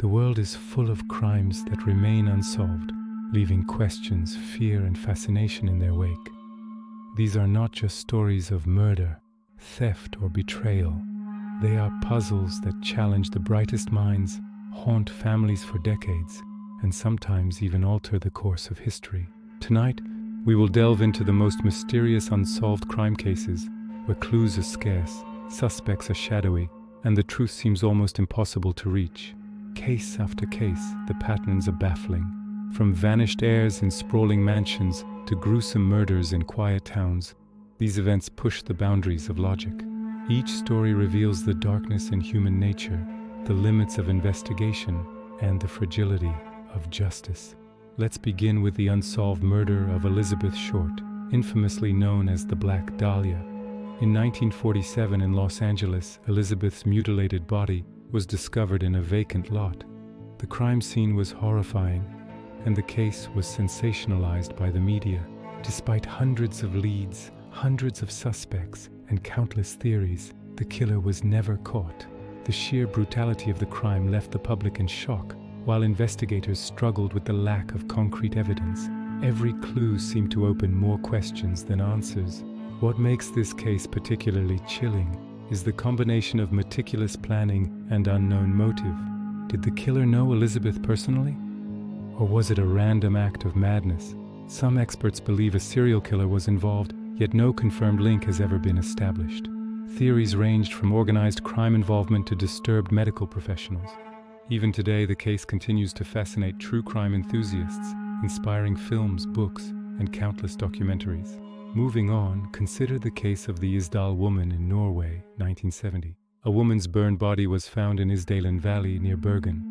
The world is full of crimes that remain unsolved, leaving questions, fear, and fascination in their wake. These are not just stories of murder, theft, or betrayal. They are puzzles that challenge the brightest minds, haunt families for decades, and sometimes even alter the course of history. Tonight, we will delve into the most mysterious unsolved crime cases, where clues are scarce, suspects are shadowy, and the truth seems almost impossible to reach. Case after case, the patterns are baffling. From vanished heirs in sprawling mansions to gruesome murders in quiet towns, these events push the boundaries of logic. Each story reveals the darkness in human nature, the limits of investigation, and the fragility of justice. Let's begin with the unsolved murder of Elizabeth Short, infamously known as the Black Dahlia. In 1947 in Los Angeles, Elizabeth's mutilated body was discovered in a vacant lot. The crime scene was horrifying, and the case was sensationalized by the media. Despite hundreds of leads, hundreds of suspects, and countless theories, the killer was never caught. The sheer brutality of the crime left the public in shock, while investigators struggled with the lack of concrete evidence. Every clue seemed to open more questions than answers. What makes this case particularly chilling is the combination of meticulous planning and unknown motive. Did the killer know Elizabeth personally? Or was it a random act of madness? Some experts believe a serial killer was involved, yet no confirmed link has ever been established. Theories ranged from organized crime involvement to disturbed medical professionals. Even today, the case continues to fascinate true crime enthusiasts, inspiring films, books, and countless documentaries. Moving on, consider the case of the Isdal Woman in Norway, 1970. A woman's burned body was found in Isdalen Valley near Bergen.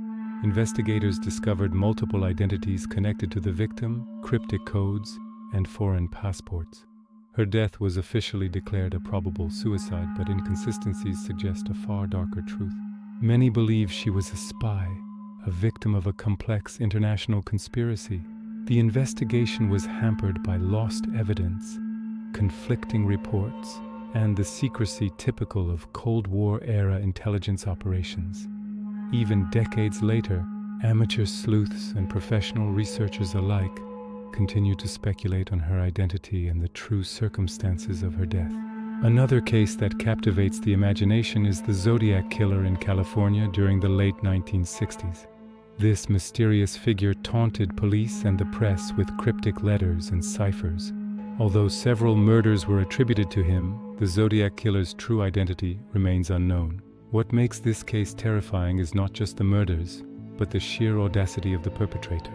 Investigators discovered multiple identities connected to the victim, cryptic codes, and foreign passports. Her death was officially declared a probable suicide, but inconsistencies suggest a far darker truth. Many believe she was a spy, a victim of a complex international conspiracy. The investigation was hampered by lost evidence, conflicting reports, and the secrecy typical of Cold War-era intelligence operations. Even decades later, amateur sleuths and professional researchers alike continue to speculate on her identity and the true circumstances of her death. Another case that captivates the imagination is the Zodiac Killer in California during the late 1960s. This mysterious figure taunted police and the press with cryptic letters and ciphers. Although several murders were attributed to him, the Zodiac Killer's true identity remains unknown. What makes this case terrifying is not just the murders, but the sheer audacity of the perpetrator.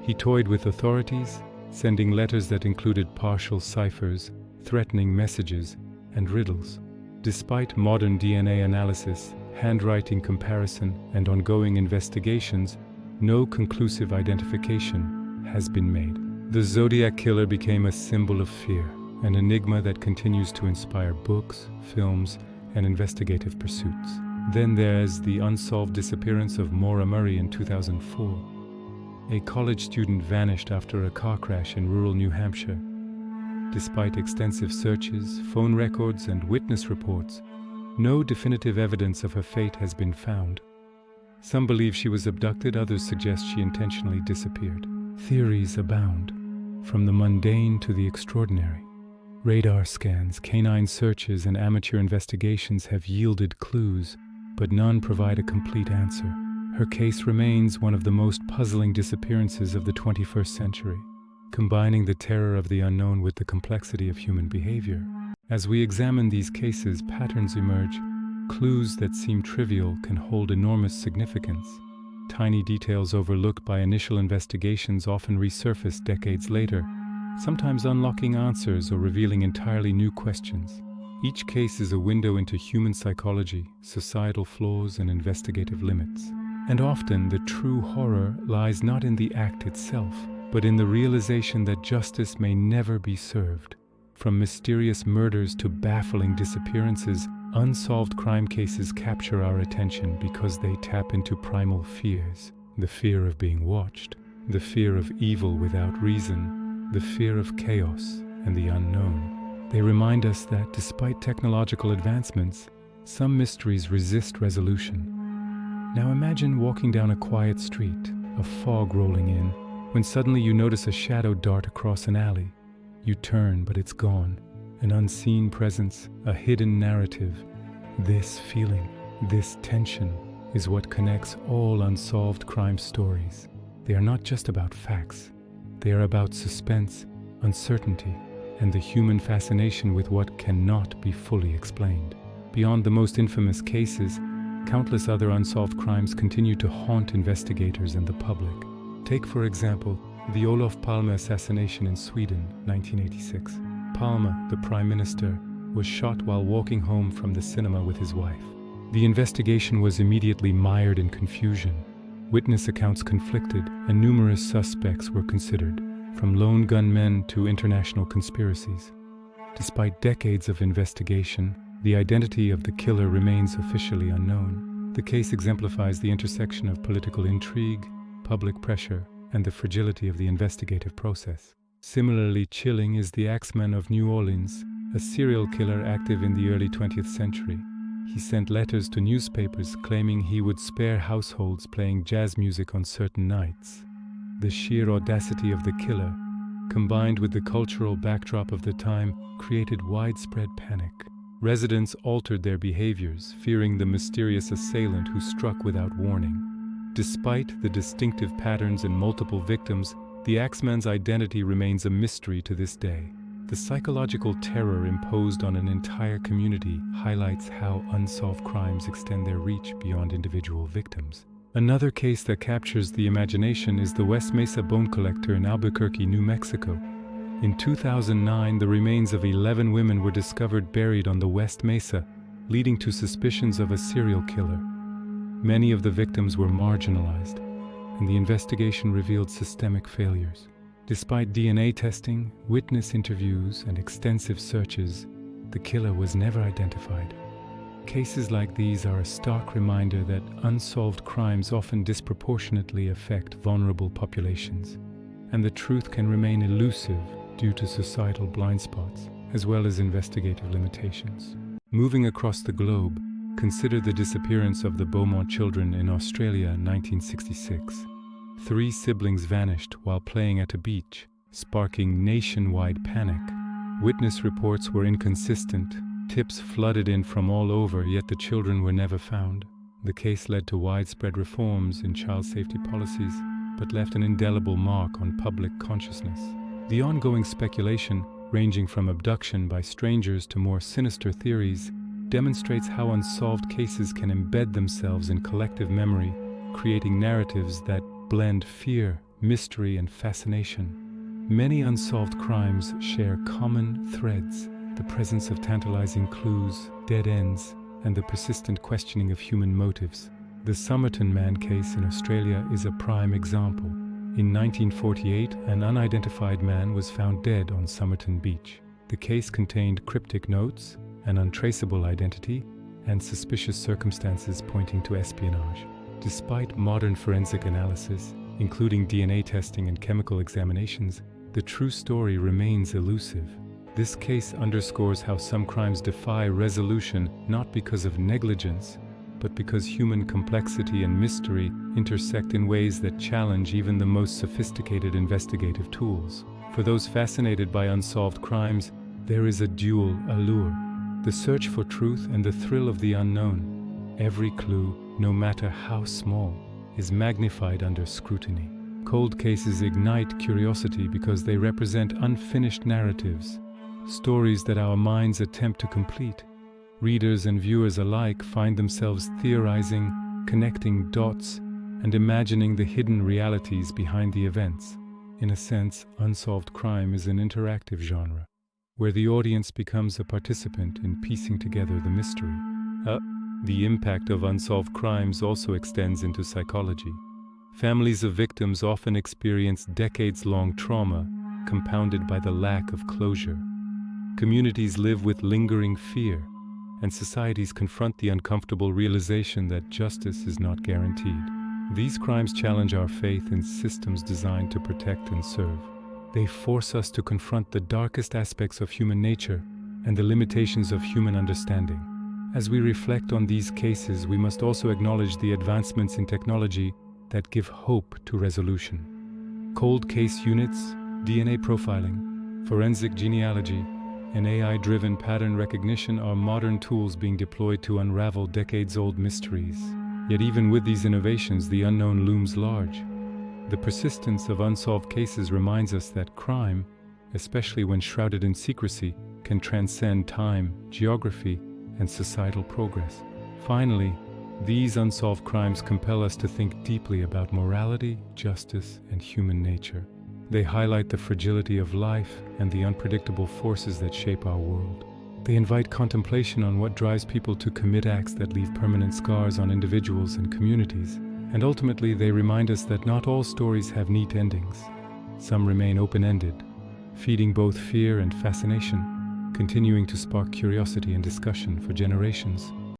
He toyed with authorities, sending letters that included partial ciphers, threatening messages, and riddles. Despite modern DNA analysis, handwriting comparison, and ongoing investigations, no conclusive identification has been made. The Zodiac Killer became a symbol of fear, an enigma that continues to inspire books, films, and investigative pursuits. Then there's the unsolved disappearance of Maura Murray in 2004. A college student vanished after a car crash in rural New Hampshire. Despite extensive searches, phone records, and witness reports, no definitive evidence of her fate has been found. Some believe she was abducted, others suggest she intentionally disappeared. Theories abound, from the mundane to the extraordinary. Radar scans, canine searches, and amateur investigations have yielded clues, but none provide a complete answer. Her case remains one of the most puzzling disappearances of the 21st century, combining the terror of the unknown with the complexity of human behavior. As we examine these cases, patterns emerge. Clues that seem trivial can hold enormous significance. Tiny details overlooked by initial investigations often resurface decades later, sometimes unlocking answers or revealing entirely new questions. Each case is a window into human psychology, societal flaws, and investigative limits. And often, the true horror lies not in the act itself, but in the realization that justice may never be served. From mysterious murders to baffling disappearances, unsolved crime cases capture our attention because they tap into primal fears. The fear of being watched, the fear of evil without reason, the fear of chaos and the unknown. They remind us that despite technological advancements, some mysteries resist resolution. Now imagine walking down a quiet street, a fog rolling in, when suddenly you notice a shadow dart across an alley. You turn, but it's gone. An unseen presence, a hidden narrative. This feeling, this tension, is what connects all unsolved crime stories. They are not just about facts. They are about suspense, uncertainty, and the human fascination with what cannot be fully explained. Beyond the most infamous cases, countless other unsolved crimes continue to haunt investigators and the public. Take, for example, the Olof Palme assassination in Sweden, 1986. Palme, the Prime Minister, was shot while walking home from the cinema with his wife. The investigation was immediately mired in confusion. Witness accounts conflicted, and numerous suspects were considered, from lone gunmen to international conspiracies. Despite decades of investigation, the identity of the killer remains officially unknown. The case exemplifies the intersection of political intrigue, public pressure, and the fragility of the investigative process. Similarly chilling is the Axeman of New Orleans, a serial killer active in the early 20th century. He sent letters to newspapers claiming he would spare households playing jazz music on certain nights. The sheer audacity of the killer, combined with the cultural backdrop of the time, created widespread panic. Residents altered their behaviors, fearing the mysterious assailant who struck without warning. Despite the distinctive patterns and multiple victims, the Axeman's identity remains a mystery to this day. The psychological terror imposed on an entire community highlights how unsolved crimes extend their reach beyond individual victims. Another case that captures the imagination is the West Mesa bone collector in Albuquerque, New Mexico. In 2009, the remains of 11 women were discovered buried on the West Mesa, leading to suspicions of a serial killer. Many of the victims were marginalized, and the investigation revealed systemic failures. Despite DNA testing, witness interviews, and extensive searches, the killer was never identified. Cases like these are a stark reminder that unsolved crimes often disproportionately affect vulnerable populations, and the truth can remain elusive due to societal blind spots, as well as investigative limitations. Moving across the globe, consider the disappearance of the Beaumont children in Australia in 1966. 3 siblings vanished while playing at a beach, sparking nationwide panic. Witness reports were inconsistent, tips flooded in from all over, yet the children were never found. The case led to widespread reforms in child safety policies, but left an indelible mark on public consciousness. The ongoing speculation, ranging from abduction by strangers to more sinister theories, demonstrates how unsolved cases can embed themselves in collective memory, creating narratives that blend fear, mystery, and fascination. Many unsolved crimes share common threads: the presence of tantalizing clues, dead ends, and the persistent questioning of human motives. The Somerton Man case in Australia is a prime example. In 1948, an unidentified man was found dead on Somerton Beach. The case contained cryptic notes, an untraceable identity, and suspicious circumstances pointing to espionage. Despite modern forensic analysis, including DNA testing and chemical examinations, the true story remains elusive. This case underscores how some crimes defy resolution not because of negligence, but because human complexity and mystery intersect in ways that challenge even the most sophisticated investigative tools. For those fascinated by unsolved crimes, there is a dual allure: the search for truth and the thrill of the unknown. Every clue, no matter how small, is magnified under scrutiny. Cold cases ignite curiosity because they represent unfinished narratives, stories that our minds attempt to complete. Readers and viewers alike find themselves theorizing, connecting dots, and imagining the hidden realities behind the events. In a sense, unsolved crime is an interactive genre, where the audience becomes a participant in piecing together the mystery. The impact of unsolved crimes also extends into psychology. Families of victims often experience decades-long trauma, compounded by the lack of closure. Communities live with lingering fear, and societies confront the uncomfortable realization that justice is not guaranteed. These crimes challenge our faith in systems designed to protect and serve. They force us to confront the darkest aspects of human nature and the limitations of human understanding. As we reflect on these cases, we must also acknowledge the advancements in technology that give hope to resolution. Cold case units, DNA profiling, forensic genealogy, and AI-driven pattern recognition are modern tools being deployed to unravel decades-old mysteries. Yet even with these innovations, the unknown looms large. The persistence of unsolved cases reminds us that crime, especially when shrouded in secrecy, can transcend time, geography, and societal progress. Finally, these unsolved crimes compel us to think deeply about morality, justice, and human nature. They highlight the fragility of life and the unpredictable forces that shape our world. They invite contemplation on what drives people to commit acts that leave permanent scars on individuals and communities. And ultimately, they remind us that not all stories have neat endings. Some remain open-ended, feeding both fear and fascination, continuing to spark curiosity and discussion for generations.